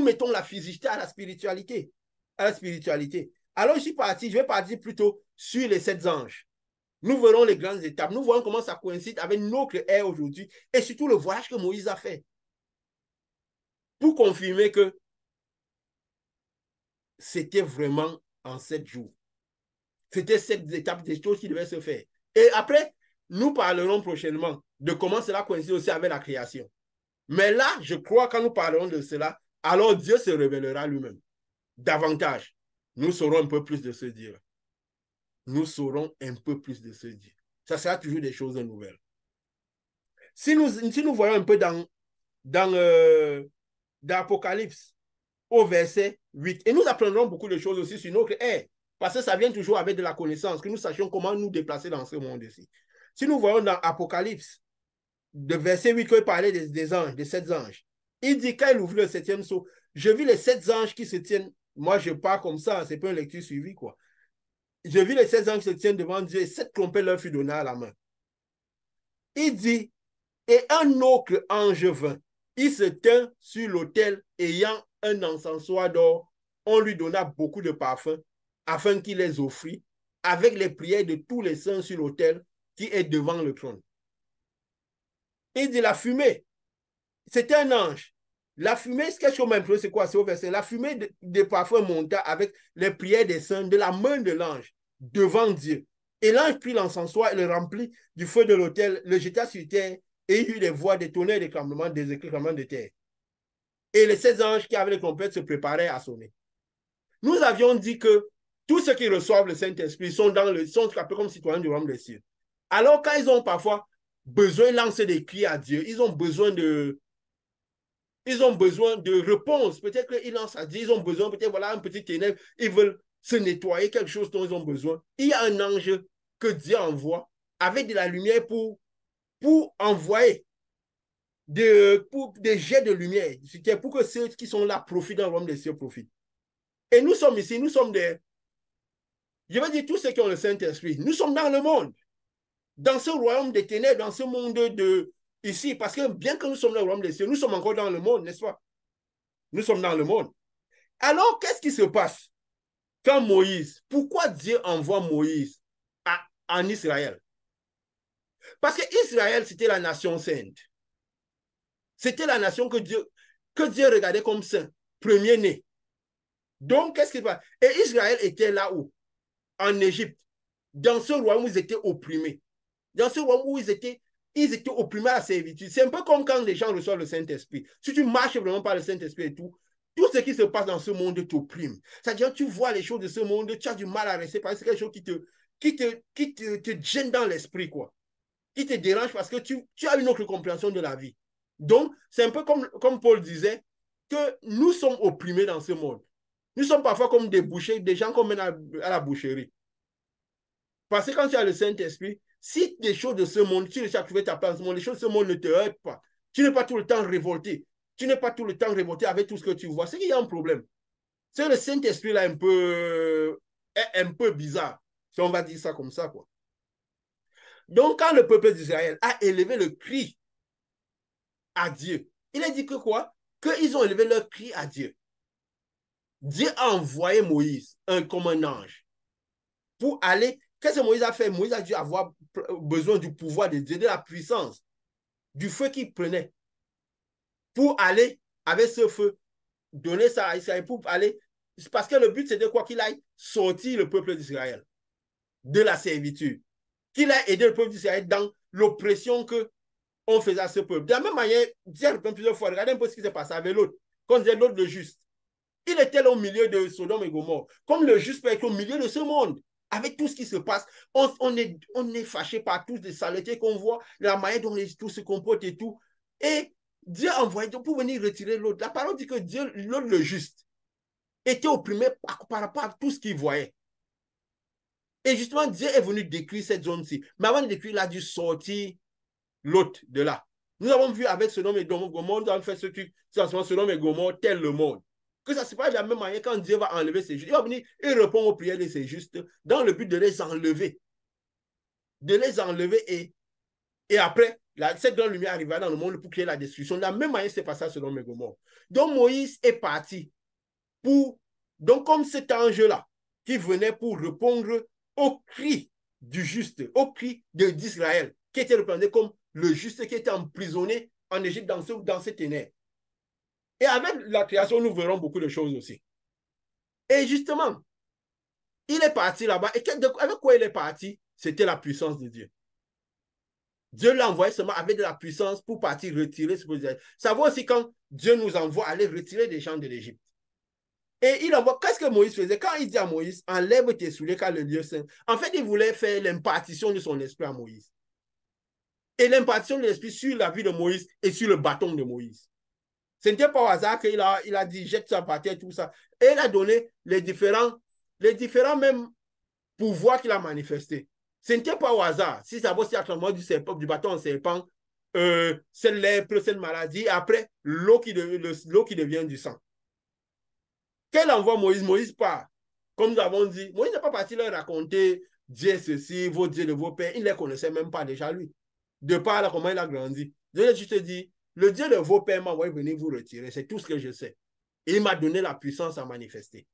mettons la physicité à la spiritualité. Alors, je vais partir plutôt sur les 7 anges. Nous verrons les grandes étapes. Nous voyons comment ça coïncide avec notre ère aujourd'hui et surtout le voyage que Moïse a fait. Pour confirmer que c'était vraiment en 7 jours. C'était 7 étapes des choses qui devaient se faire. Et après, nous parlerons prochainement de comment cela coïncide aussi avec la création. Mais là, je crois que quand nous parlerons de cela, alors Dieu se révélera lui-même davantage. Nous saurons un peu plus de ce Dieu. Nous saurons un peu plus de ce Dieu. Ça sera toujours des choses nouvelles. Si nous voyons un peu dans l'Apocalypse, au verset 8, et nous apprendrons beaucoup de choses aussi sur notre ère, parce que ça vient toujours avec de la connaissance, que nous sachions comment nous déplacer dans ce monde-ci. Si nous voyons dans Apocalypse, de verset 8, quand il parlait des anges, des 7 anges, il dit, quand il ouvrit le 7e sceau, je vis les 7 anges qui se tiennent, moi je pars comme ça, c'est pas une lecture suivie, quoi. Je vis les 7 anges qui se tiennent devant Dieu et 7 trompettes leur furent données à la main. Il dit, et un autre ange vint, il se tint sur l'autel ayant un encensoir d'or, on lui donna beaucoup de parfums afin qu'il les offrit avec les prières de tous les saints sur l'autel qui est devant le trône. Il dit la fumée, c'était un ange. La fumée, ce qu'on m'imprime, c'est quoi? C'est au verset. La fumée de parfums monta avec les prières des saints de la main de l'ange devant Dieu. Et l'ange prit l'encensoir et le remplit du feu de l'autel, le jeta sur terre et il y eut des voix, des tonnerres, des tremblements, des éclatements de terre. Et les 16 anges qui avaient les trompettes se préparaient à sonner. Nous avions dit que tous ceux qui reçoivent le Saint-Esprit sont appelés comme citoyens du royaume des cieux. Alors, quand ils ont parfois besoin de lancer des cris à Dieu, ils ont besoin de réponses. Peut-être qu'ils lancent à Dieu, ils ont besoin, peut-être, voilà, un petit ténèbre, ils veulent se nettoyer, quelque chose dont ils ont besoin. Il y a un ange que Dieu envoie avec de la lumière pour envoyer des jets de lumière, pour que ceux qui sont là profitent dans le royaume des cieux profitent. Et nous sommes ici, nous sommes je veux dire tous ceux qui ont le Saint-Esprit, nous sommes dans le monde, dans ce royaume des ténèbres, dans ce monde ici, parce que bien que nous sommes dans le royaume des cieux, nous sommes encore dans le monde, n'est-ce pas? Nous sommes dans le monde. Alors, qu'est-ce qui se passe quand pourquoi Dieu envoie Moïse en Israël? Parce que Israël, c'était la nation sainte. C'était la nation que Dieu regardait comme saint, premier-né. Donc, qu'est-ce qui se passe? Et Israël était là où? En Égypte. Dans ce royaume où ils étaient opprimés. Dans ce royaume où ils étaient opprimés à la servitude. C'est un peu comme quand les gens reçoivent le Saint-Esprit. Si tu marches vraiment par le Saint-Esprit et tout ce qui se passe dans ce monde t'opprime. C'est-à-dire, tu vois les choses de ce monde, tu as du mal à rester parce que c'est quelque chose qui te gêne dans l'esprit, quoi. Qui te dérange parce que tu as une autre compréhension de la vie. Donc, c'est un peu comme Paul disait, que nous sommes opprimés dans ce monde. Nous sommes parfois comme des bouchers, des gens qu'on mène à la boucherie. Parce que quand tu as le Saint-Esprit, si des choses de ce monde, tu réussis à trouver ta place dans ce monde, les choses de ce monde ne te heurtent pas. Tu n'es pas tout le temps révolté. Tu n'es pas tout le temps révolté avec tout ce que tu vois. C'est qu'il y a un problème. C'est le Saint-Esprit là est un peu bizarre, si on va dire ça comme ça, quoi. Donc, quand le peuple d'Israël a élevé le cri à Dieu, il a dit que quoi? Qu'ils ont élevé leur cri à Dieu. Dieu a envoyé Moïse comme un ange pour aller. Qu'est-ce que Moïse a fait? Moïse a dû avoir besoin du pouvoir de Dieu, de la puissance, du feu qu'il prenait pour aller avec ce feu, donner ça à Israël pour aller. Parce que le but, c'était quoi? Qu'il aille sortir le peuple d'Israël de la servitude. Qu'il a aidé le peuple d'Israël dans l'oppression qu'on faisait à ce peuple. De la même manière, Dieu répond plusieurs fois, regardez un peu ce qui s'est passé avec l'autre. Quand on disait l'autre, le juste. Il était là au milieu de Sodome et Gomorrhe. Comme le juste peut être au milieu de ce monde. Avec tout ce qui se passe, on est fâché par toutes les saletés qu'on voit, la manière dont tout se comporte et tout. Et Dieu a envoyé pour venir retirer l'autre. La parole dit que Dieu, l'autre, le juste, était opprimé par rapport à tout ce qu'il voyait. Et justement, Dieu est venu décrire cette zone-ci. Mais avant de décrire, il a dû sortir l'autre de là. Nous avons vu avec Sodome et Gomorrhe, nous avons fait ce truc, Sodome et Gomorrhe, tel le monde. Que ça se passe de la même manière quand Dieu va enlever ses justes. Il va venir et répondre aux prières de ses justes dans le but de les enlever. De les enlever et Et après, cette grande lumière arriva dans le monde pour créer la destruction. De la même manière, c'est passé selon mes Gomorrhes. Donc Moïse est parti pour, donc comme cet ange-là, qui venait pour répondre au cri du juste, au cri d'Israël, qui était représenté comme le juste qui était emprisonné en Égypte dans ces ténèbres. Et avec la création, nous verrons beaucoup de choses aussi. Et justement, il est parti là-bas. Et avec quoi il est parti? C'était la puissance de Dieu. Dieu l'a envoyé seulement avec de la puissance pour partir retirer ce que vous avez. Ça va aussi quand Dieu nous envoie aller retirer des gens de l'Égypte. Et il envoie, qu'est-ce que Moïse faisait? Quand il dit à Moïse, enlève tes souliers car le lieu saint. En fait, il voulait faire l'impartition de son esprit à Moïse. Et l'impartition de l'esprit sur la vie de Moïse et sur le bâton de Moïse. Ce n'était pas au hasard qu'il a dit, jette ça par terre, tout ça. Et il a donné les différents même pouvoirs qu'il a manifestés. Ce n'était pas au hasard. Si ça va, c'est à travers du bâton en serpent, cette lèpre, cette maladie, après, l'eau qui devient du sang. Quel envoie Moïse? Moïse part. Comme nous avons dit, Moïse n'est pas parti leur raconter Dieu ceci, vos dieux de vos pères. Il ne les connaissait même pas déjà, lui. De par là, comment il a grandi. Dieu juste dit, le Dieu de vos pères m'a envoyé venir vous retirer. C'est tout ce que je sais. Et il m'a donné la puissance à manifester.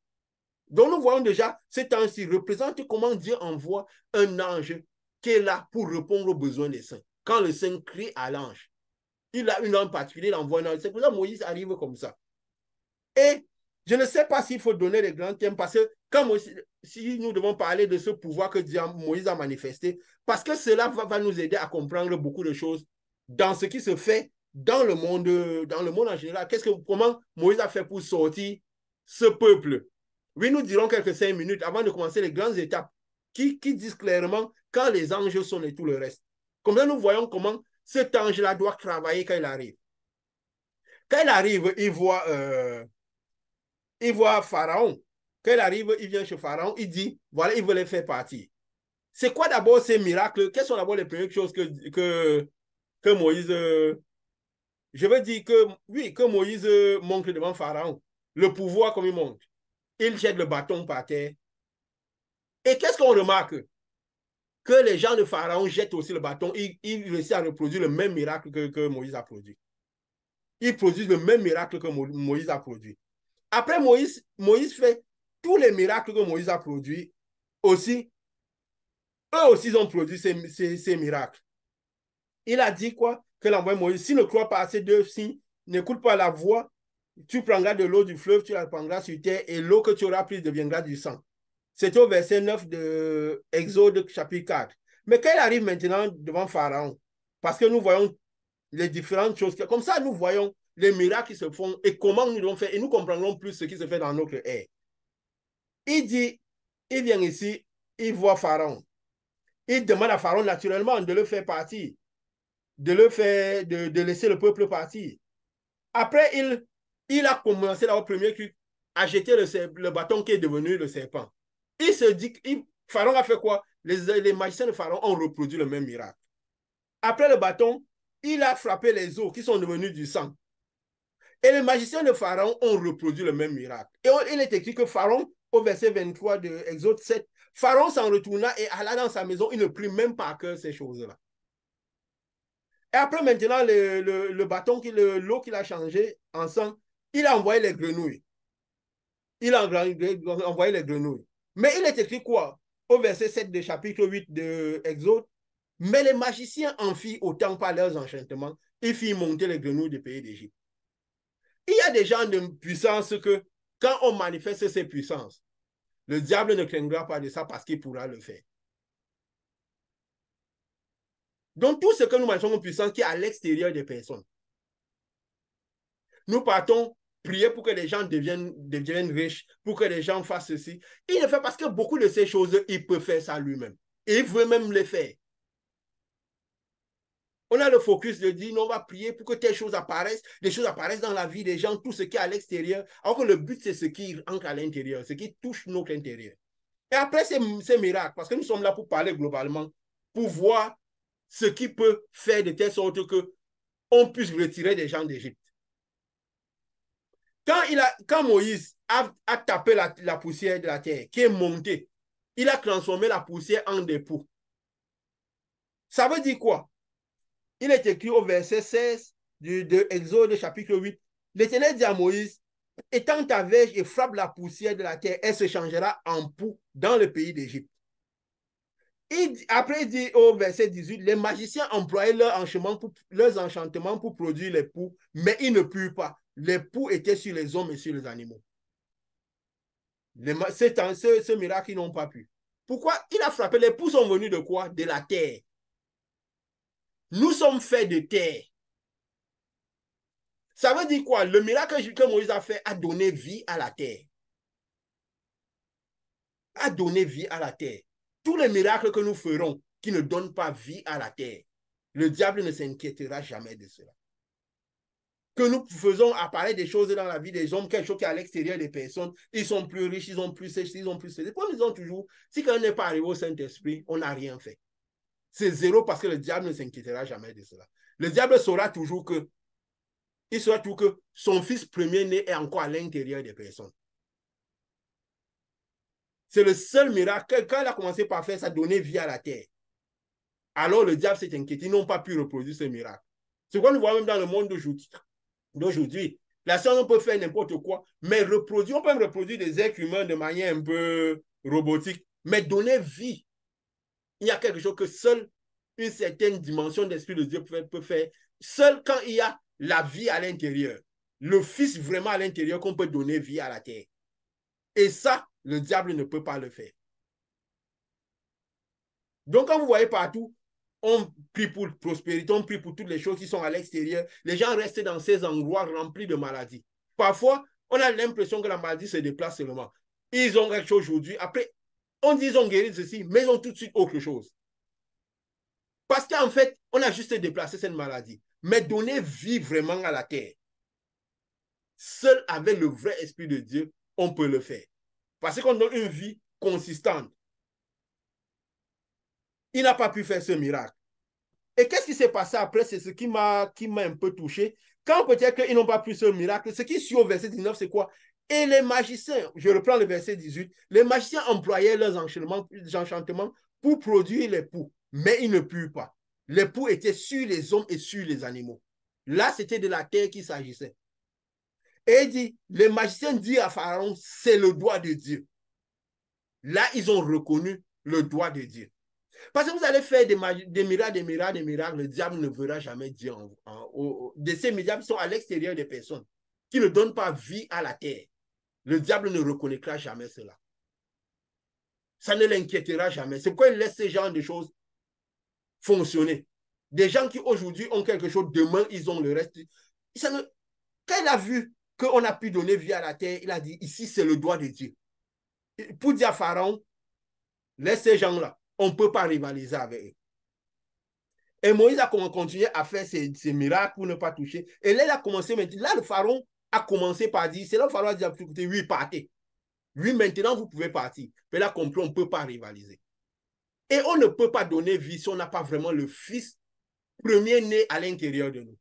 Donc nous voyons déjà, cet ange-ci représente comment Dieu envoie un ange qui est là pour répondre aux besoins des saints. Quand le saint crie à l'ange, il a une langue particulière, il envoie un ange. C'est pour ça que Moïse arrive comme ça. Et je ne sais pas s'il faut donner les grands thèmes, parce que quand si nous devons parler de ce pouvoir que Moïse a manifesté, parce que cela va nous aider à comprendre beaucoup de choses dans ce qui se fait dans le monde en général. Comment Moïse a fait pour sortir ce peuple? Oui, nous dirons quelques 5 minutes avant de commencer les grandes étapes qui disent clairement quand les anges sont et tout le reste. Comme ça, nous voyons comment cet ange-là doit travailler quand il arrive. Quand il arrive, il voit Pharaon. Quand il arrive, il vient chez Pharaon, il dit, voilà, il veut les faire partir. C'est quoi d'abord ces miracles? Quelles sont d'abord les premières choses que Moïse, je veux dire que Moïse montre devant Pharaon? Le pouvoir comme il montre. Il jette le bâton par terre. Et qu'est-ce qu'on remarque? Que les gens de Pharaon jettent aussi le bâton. Ils réussissent à reproduire le même miracle que Moïse a produit. Ils produisent le même miracle que Moïse a produit. Après, Moïse fait tous les miracles que Moïse a produits aussi. Eux aussi, ils ont produit ces miracles. Il a dit quoi? Que l'envoyé Moïse, s'il ne croit pas à ces deux signes, n'écoute pas la voix, tu prendras de l'eau du fleuve, tu la prendras sur terre et l'eau que tu auras prise deviendra du sang. C'est au verset 9 de Exode chapitre 4. Mais quand il arrive maintenant devant Pharaon, parce que nous voyons les différentes choses, comme ça nous voyons les miracles qui se font et comment nous devons faire et nous comprendrons plus ce qui se fait dans notre ère. Il dit, il vient ici, il voit Pharaon. Il demande à Pharaon naturellement de le faire partir, de laisser le peuple partir. Après, il a commencé là au premier truc à jeter le bâton qui est devenu le serpent. Il se dit, Pharaon a fait quoi? Les magiciens de Pharaon ont reproduit le même miracle. Après le bâton, il a frappé les eaux qui sont devenues du sang. Et les magiciens de Pharaon ont reproduit le même miracle. Et il est écrit que Pharaon, au verset 23 de Exode 7, Pharaon s'en retourna et alla dans sa maison. Il ne prit même pas à cœur ces choses-là. Et après, maintenant, le bâton, l'eau qu'il a changé en sang, il a envoyé les grenouilles. Il a envoyé les grenouilles. Mais il est écrit quoi? Au verset 7 de chapitre 8 de Exode. Mais les magiciens en firent autant par leurs enchantements. Ils firent monter les grenouilles du pays d'Égypte. Il y a des gens de puissance que, quand on manifeste ces puissances, le diable ne craindra pas de ça parce qu'il pourra le faire. Donc, tout ce que nous manifestons comme puissance qui est à l'extérieur des personnes. Nous partons prier pour que les gens deviennent riches, pour que les gens fassent ceci. Il le fait parce que beaucoup de ces choses, il peut faire ça lui-même. Et il veut même les faire. On a le focus de dire, non, on va prier pour que telles choses apparaissent, des choses apparaissent dans la vie des gens, tout ce qui est à l'extérieur, alors que le but, c'est ce qui entre à l'intérieur, ce qui touche notre intérieur. Et après ces miracles, parce que nous sommes là pour parler globalement, pour voir ce qui peut faire de telle sorte qu'on puisse retirer des gens d'Égypte. Quand Moïse a tapé la poussière de la terre, qui est montée, il a transformé la poussière en des poux. Ça veut dire quoi? il est écrit au verset 16 de Exode chapitre 8. L'Éternel dit à Moïse, étends ta verge et frappe la poussière de la terre, elle se changera en poux dans le pays d'Égypte. Après, il dit au verset 18, les magiciens employaient leurs enchantements pour produire les poux, mais ils ne purent pas. Les poux étaient sur les hommes et sur les animaux. Ce miracle, ils n'ont pas pu. Pourquoi? Il a frappé. Les poux sont venus de quoi? De la terre. Nous sommes faits de terre. Ça veut dire quoi? Le miracle que Moïse a fait a donné vie à la terre. A donné vie à la terre. Tous les miracles que nous ferons qui ne donnent pas vie à la terre, le diable ne s'inquiétera jamais de cela. Que nous faisons apparaître des choses dans la vie des hommes, quelque chose qui est à l'extérieur des personnes, ils sont plus riches, ils ont plus ceci, ils ont plus ceci. Nous disons toujours, si quelqu'un n'est pas arrivé au Saint-Esprit, on n'a rien fait. C'est zéro parce que le diable ne s'inquiétera jamais de cela. Le diable saura toujours que son fils premier-né est encore à l'intérieur des personnes. C'est le seul miracle. Quand il a commencé par faire ça, donner vie à la terre. Alors le diable s'est inquiété. Ils n'ont pas pu reproduire ce miracle. C'est quoi nous voyons même dans le monde d'aujourd'hui. La science, on peut faire n'importe quoi, mais on peut reproduire des êtres humains de manière un peu robotique, mais donner vie. Il y a quelque chose que seule une certaine dimension d'esprit de Dieu peut faire. Seul quand il y a la vie à l'intérieur, le Fils vraiment à l'intérieur, qu'on peut donner vie à la terre. Et ça, le diable ne peut pas le faire. Donc, quand vous voyez partout, on prie pour la prospérité, on prie pour toutes les choses qui sont à l'extérieur. Les gens restent dans ces endroits remplis de maladies. Parfois, on a l'impression que la maladie se déplace seulement. Ils ont quelque chose aujourd'hui. Après, on dit qu'ils ont guéri de ceci, mais ils ont tout de suite autre chose. Parce qu'en fait, on a juste déplacé cette maladie. Mais donner vie vraiment à la terre, seul avec le vrai esprit de Dieu, on peut le faire. Parce qu'on donne une vie consistante. Il n'a pas pu faire ce miracle. Et qu'est-ce qui s'est passé après? C'est ce qui m'a un peu touché. Quand peut-être qu'ils n'ont pas pu ce miracle, ce qui suit au verset 19, c'est quoi? Et les magiciens, je reprends le verset 18, les magiciens employaient leurs enchantements pour produire les poux, mais ils ne purent pas. Les poux étaient sur les hommes et sur les animaux. Là, c'était de la terre qu'il s'agissait. Et il dit, les magiciens disent à Pharaon, c'est le doigt de Dieu. Là, ils ont reconnu le doigt de Dieu. Parce que vous allez faire des miracles, le diable ne verra jamais Dieu de ces miracles qui sont à l'extérieur des personnes, qui ne donnent pas vie à la terre. Le diable ne reconnaîtra jamais cela. Ça ne l'inquiétera jamais. C'est pourquoi il laisse ce genre de choses fonctionner. Des gens qui aujourd'hui ont quelque chose, demain ils ont le reste. Quand il a vu qu'on a pu donner vie à la terre, il a dit, ici c'est le doigt de Dieu. Pour dire à Pharaon, laisse ces gens-là. On ne peut pas rivaliser avec eux. Et Moïse a continué à faire ces miracles pour ne pas toucher. Et là, il a commencé maintenant. Là, le pharaon a commencé par dire, c'est là le pharaon a dit, écoutez, oui, partez. Oui, maintenant, vous pouvez partir. Mais là, compris, on ne peut pas rivaliser. Et on ne peut pas donner vie si on n'a pas vraiment le fils premier-né à l'intérieur de nous.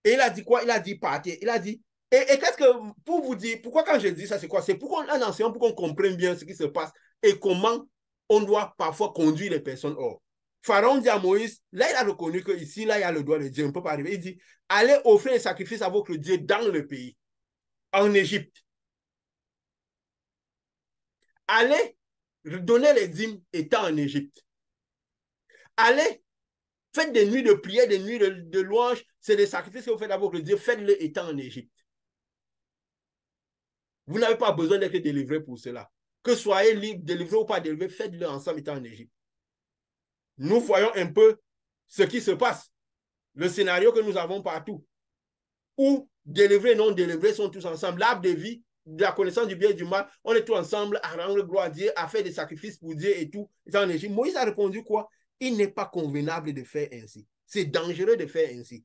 Et il a dit quoi? Il a dit partez. Il a dit, et qu'est-ce que, pour vous dire, pourquoi quand je dis ça, c'est quoi? C'est pour qu'on enseigne, pour qu'on comprenne bien ce qui se passe et comment on doit parfois conduire les personnes hors. Pharaon dit à Moïse, là, il a reconnu qu'ici, là, il y a le doigt de Dieu, on ne peut pas arriver. Il dit, allez offrir un sacrifice à votre Dieu dans le pays, en Égypte. Allez donner les dîmes étant en Égypte. Allez, faites des nuits de prière, des nuits de louange, c'est des sacrifices que vous faites à votre Dieu, faites-le étant en Égypte. Vous n'avez pas besoin d'être délivré pour cela. Que soyez libre, délivré ou pas délivré, faites-le ensemble étant en Égypte. Nous voyons un peu ce qui se passe, le scénario que nous avons partout, où délivrés et non délivrés sont tous ensemble. L'arbre de vie, de la connaissance du bien et du mal, on est tous ensemble à rendre gloire à Dieu, à faire des sacrifices pour Dieu et tout. En Égypte. Moïse a répondu quoi? Il n'est pas convenable de faire ainsi. C'est dangereux de faire ainsi.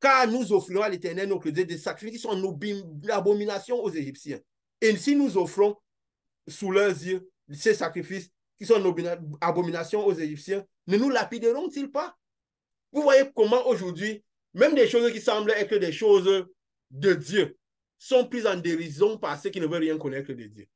Car nous offrons à l'Éternel notre Dieu des sacrifices qui sont une abomination aux Égyptiens. Et si nous offrons sous leurs yeux ces sacrifices qui sont une abomination aux Égyptiens, ne nous lapideront-ils pas? Vous voyez comment aujourd'hui, même des choses qui semblent être des choses de Dieu sont prises en dérision par ceux qui ne veulent rien connaître de Dieu.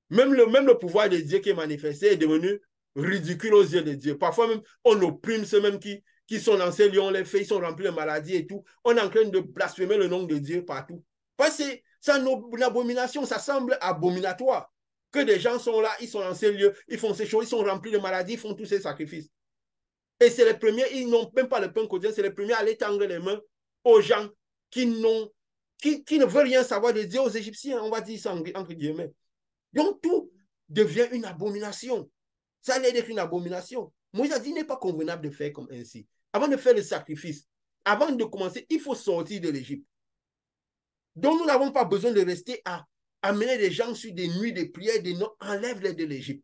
Même le pouvoir de Dieu qui est manifesté est devenu ridicule aux yeux de Dieu. Parfois même, on opprime ceux mêmes qui sont dans ces lieux, on les fait, ils sont remplis de maladies et tout. On est en train de blasphémer le nom de Dieu partout. Parce que c'est une abomination, ça semble abominatoire. Que des gens sont là, ils sont dans ces lieux, ils font ces choses, ils sont remplis de maladies, ils font tous ces sacrifices. Et c'est les premiers, ils n'ont même pas le pain quotidien, c'est les premiers à aller tendre les mains aux gens qui ne veulent rien savoir de Dieu, aux Égyptiens, on va dire ça entre guillemets. Donc tout devient une abomination. Ça allait être une abomination. Moïse a dit, il n'est pas convenable de faire comme ainsi. Avant de faire le sacrifice, avant de commencer, il faut sortir de l'Égypte. Donc nous n'avons pas besoin de rester à amener les gens sur des nuits de prière, des noms, enlève-les de l'Égypte.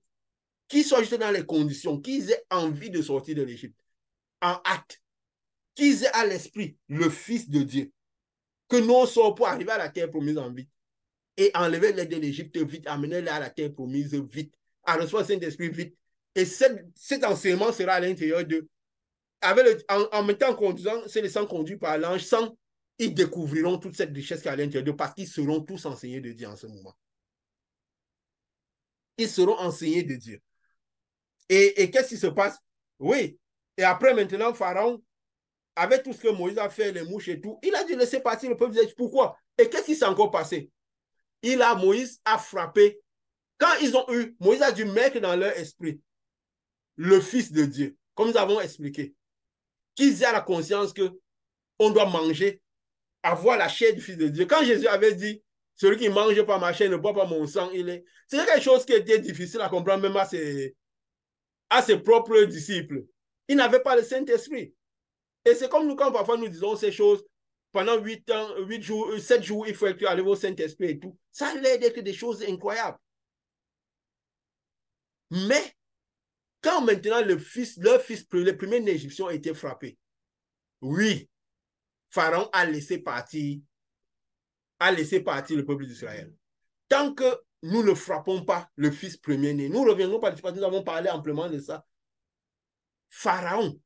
Qu'ils soient juste dans les conditions, qu'ils aient envie de sortir de l'Égypte, en acte, qu'ils aient à l'esprit le Fils de Dieu, que nous on sort pour arriver à la terre promise en vite, et enlever-les de l'Égypte vite, amener-les à la terre promise vite, à recevoir le Saint-Esprit vite. Et cet enseignement sera à l'intérieur d'eux. En mettant en conduisant, c'est le sang conduit par l'ange, sans ils découvriront toute cette richesse qui est à l'intérieur d'eux, parce qu'ils seront tous enseignés de Dieu en ce moment. Ils seront enseignés de Dieu. Et qu'est-ce qui se passe? Oui. Et après, maintenant, Pharaon, avec tout ce que Moïse a fait, les mouches et tout, il a dû laisser partir le peuple. Pourquoi? Et qu'est-ce qui s'est encore passé? Moïse a frappé. Quand ils ont eu, Moïse a dû mettre dans leur esprit le Fils de Dieu, comme nous avons expliqué, qu'ils aient la conscience qu'on doit manger, avoir la chair du Fils de Dieu. Quand Jésus avait dit, celui qui ne mange pas ma chair ne boit pas mon sang, c'est quelque chose qui était difficile à comprendre même à ses propres disciples. Ils n'avaient pas le Saint-Esprit. Et c'est comme nous, quand parfois nous disons ces choses, pendant 8 ans, 8 jours, 7 jours, il faut aller au Saint-Esprit et tout. Ça a l'air d'être des choses incroyables. Mais, quand maintenant leur fils, le premier Égyptien a été frappé, oui, Pharaon a laissé partir le peuple d'Israël. Tant que nous ne frappons pas le fils premier-né, nous reviendrons pas, nous avons parlé amplement de ça. Pharaon,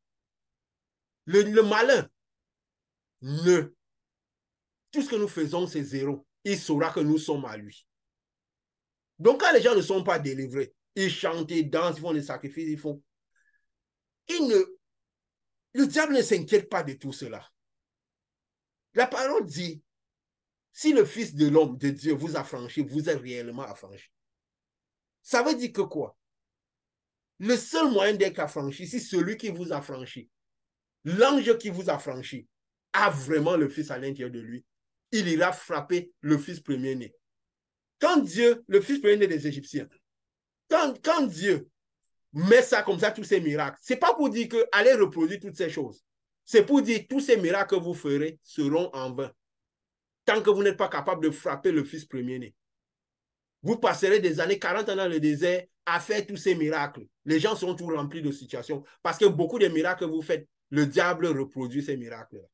le malin, tout ce que nous faisons, c'est zéro. Il saura que nous sommes à lui. Donc, quand les gens ne sont pas délivrés, ils chantent, ils dansent, ils font des sacrifices, le diable ne s'inquiète pas de tout cela. La parole dit, si le Fils de l'homme, de Dieu, vous a franchi, vous êtes réellement affranchi. Ça veut dire que quoi? Le seul moyen d'être affranchi, c'est celui qui vous a franchi. L'ange qui vous a franchi a vraiment le Fils à l'intérieur de lui. Il ira frapper le Fils premier-né. Quand Dieu, le Fils premier-né des Égyptiens, quand Dieu met ça comme ça, tous ces miracles, ce n'est pas pour dire que allez reproduire toutes ces choses. C'est pour dire que tous ces miracles que vous ferez seront en vain. Tant que vous n'êtes pas capable de frapper le Fils premier-né. Vous passerez des années, 40 ans dans le désert à faire tous ces miracles. Les gens sont tout remplis de situations. Parce que beaucoup de miracles que vous faites, le diable reproduit ces miracles-là.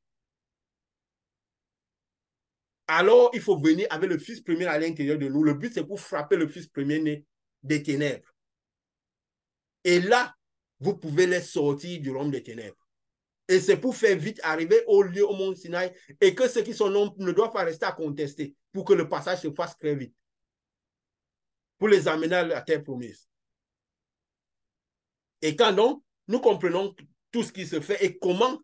Alors, il faut venir avec le Fils premier à l'intérieur de nous. Le but, c'est pour frapper le Fils premier-né des ténèbres. Et là, vous pouvez les sortir du royaume des ténèbres. Et c'est pour faire vite arriver au lieu, au mont Sinaï, et que ceux qui sont non ne doivent pas rester à contester pour que le passage se fasse très vite. Pour les amener à la terre promise. Et quand donc, nous comprenons tout ce qui se fait et comment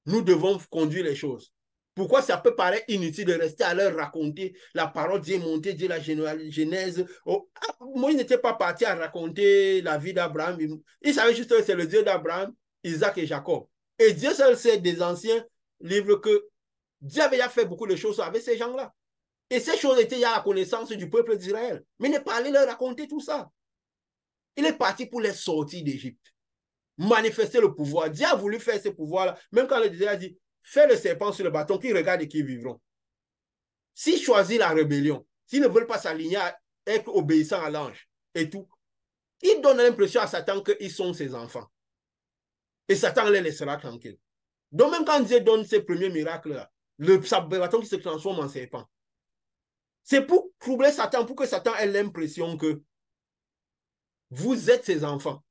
nous devons conduire les choses. Pourquoi ça peut paraître inutile de rester à leur raconter la parole, Dieu est monté, Dieu la Genèse. Oh, Moïse n'était pas parti à raconter la vie d'Abraham. Il savait juste que c'est le Dieu d'Abraham, Isaac et Jacob. Et Dieu seul sait des anciens livres que Dieu avait déjà fait beaucoup de choses avec ces gens-là. Et ces choses étaient à la connaissance du peuple d'Israël. Mais il n'est pas allé leur raconter tout ça. Il est parti pour les sortir d'Égypte. Manifester le pouvoir. Dieu a voulu faire ce pouvoir-là. Même quand le désert a dit, fais le serpent sur le bâton, qui regarde et qui vivront. S'ils choisissent la rébellion, s'ils ne veulent pas s'aligner, être obéissants à l'ange et tout, ils donnent l'impression à Satan qu'ils sont ses enfants. Et Satan les laissera tranquilles. Donc même quand Dieu donne ses premiers miracles-là, le bâton qui se transforme en serpent, c'est pour troubler Satan, pour que Satan ait l'impression que vous êtes ses enfants.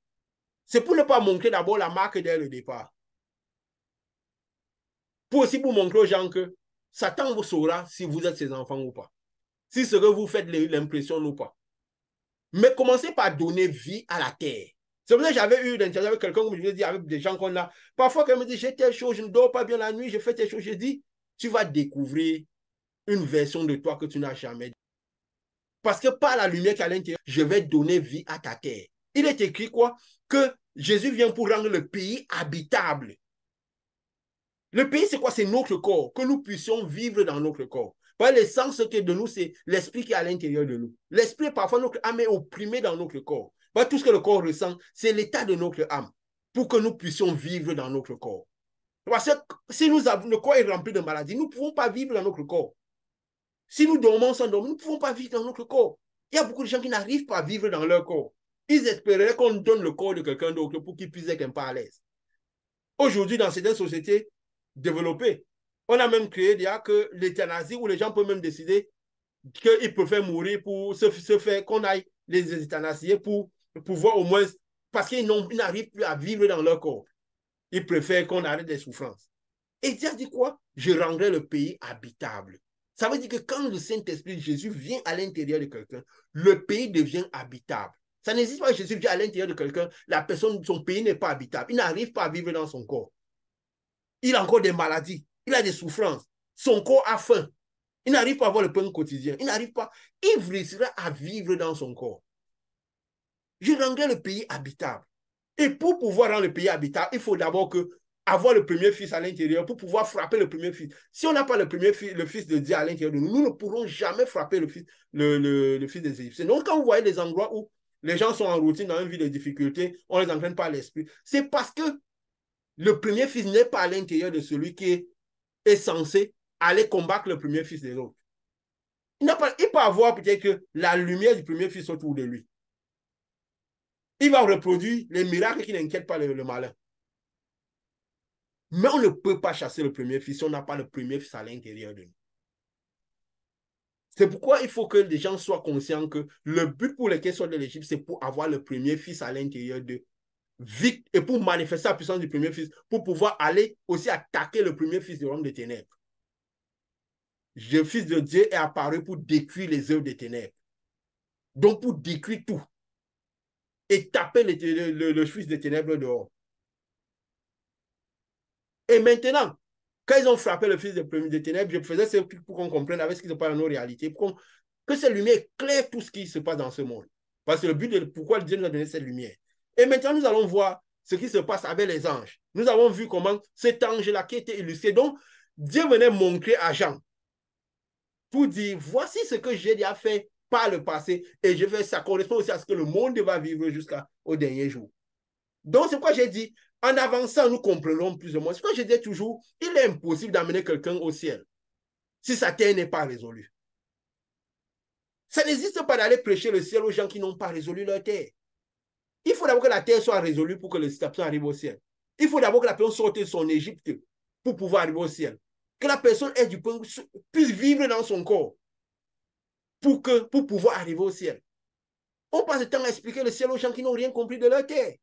C'est pour ne pas montrer d'abord la marque dès le départ. Pour aussi vous montrer aux gens que Satan vous saura si vous êtes ses enfants ou pas. Si ce que vous faites l'impression ou pas. Mais commencez par donner vie à la terre. C'est pour ça que j'avais eu l'interview avec quelqu'un, comme je l'ai dit, avec des gens qu'on a. Parfois, quand ils me disent, j'ai telle chose, je ne dors pas bien la nuit, je fais telle chose, je dis, tu vas découvrir une version de toi que tu n'as jamais. Parce que par la lumière qui est à l'intérieur, je vais donner vie à ta terre. Il est écrit quoi? Que Jésus vient pour rendre le pays habitable. Le pays, c'est quoi? C'est notre corps, que nous puissions vivre dans notre corps. L'essence qui est de nous, c'est l'esprit qui est à l'intérieur de nous. L'esprit, parfois, notre âme est opprimée dans notre corps. Tout ce que le corps ressent, c'est l'état de notre âme pour que nous puissions vivre dans notre corps. Parce que si le corps est rempli de maladies, nous ne pouvons pas vivre dans notre corps. Si nous dormons sans dormir, nous ne pouvons pas vivre dans notre corps. Il y a beaucoup de gens qui n'arrivent pas à vivre dans leur corps. Ils espéraient qu'on donne le corps de quelqu'un d'autre pour qu'ils puissent être un peu à l'aise. Aujourd'hui, dans certaines sociétés développées, on a même créé déjà que l'euthanasie, où les gens peuvent même décider qu'ils préfèrent mourir pour se faire qu'on aille les euthanasier pour pouvoir au moins, parce qu'ils n'arrivent plus à vivre dans leur corps. Ils préfèrent qu'on arrête les souffrances. Et Dieu dit quoi? Je rendrai le pays habitable. Ça veut dire que quand le Saint-Esprit, Jésus, vient à l'intérieur de quelqu'un, le pays devient habitable. Ça n'existe pas que Jésus vient à l'intérieur de quelqu'un, la personne, son pays n'est pas habitable. Il n'arrive pas à vivre dans son corps. Il a encore des maladies, il a des souffrances. Son corps a faim. Il n'arrive pas à avoir le pain quotidien. Il n'arrive pas, il réussira à vivre dans son corps. Je rendrai le pays habitable. Et pour pouvoir rendre le pays habitable, il faut d'abord avoir le premier fils à l'intérieur pour pouvoir frapper le premier fils. Si on n'a pas le premier fils, le fils de Dieu à l'intérieur de nous, nous ne pourrons jamais frapper le fils des Égyptiens. Donc, quand vous voyez des endroits où les gens sont en routine dans une vie de difficulté, on ne les entraîne pas à l'esprit, c'est parce que le premier fils n'est pas à l'intérieur de celui qui est censé aller combattre le premier fils de l'autre. Il peut avoir peut-être que la lumière du premier fils autour de lui. Il va reproduire les miracles qui n'inquiètent pas le malin. Mais on ne peut pas chasser le premier fils si on n'a pas le premier fils à l'intérieur de nous. C'est pourquoi il faut que les gens soient conscients que le but pour lequel ils sont de l'Égypte, c'est pour avoir le premier fils à l'intérieur d'eux. Vite, et pour manifester la puissance du premier fils, pour pouvoir aller aussi attaquer le premier fils du royaume des ténèbres. Le Fils de Dieu est apparu pour détruire les œuvres des ténèbres. Donc pour détruire tout. Et taper le fils des ténèbres dehors. Et maintenant, quand ils ont frappé le fils des ténèbres, je faisais ça pour qu'on comprenne avec ce qui se passe dans nos réalités, que cette lumière éclaire tout ce qui se passe dans ce monde. Parce que le but de pourquoi Dieu nous a donné cette lumière. Et maintenant, nous allons voir ce qui se passe avec les anges. Nous avons vu comment cet ange-là qui était illustré. Donc, Dieu venait montrer à Jean pour dire, voici ce que j'ai déjà fait par le passé et je fais ça correspond aussi à ce que le monde va vivre jusqu'au dernier jour. Donc, c'est pourquoi j'ai dit, en avançant, nous comprenons plus ou moins. C'est pourquoi je dis toujours, il est impossible d'amener quelqu'un au ciel si sa terre n'est pas résolue. Ça n'existe pas d'aller prêcher le ciel aux gens qui n'ont pas résolu leur terre. Il faut d'abord que la terre soit résolue pour que les personnes arrivent au ciel. Il faut d'abord que la personne sorte de son Égypte pour pouvoir arriver au ciel. Que la personne ait du pain, puisse vivre dans son corps pour pouvoir arriver au ciel. On passe le temps à expliquer le ciel aux gens qui n'ont rien compris de leur terre.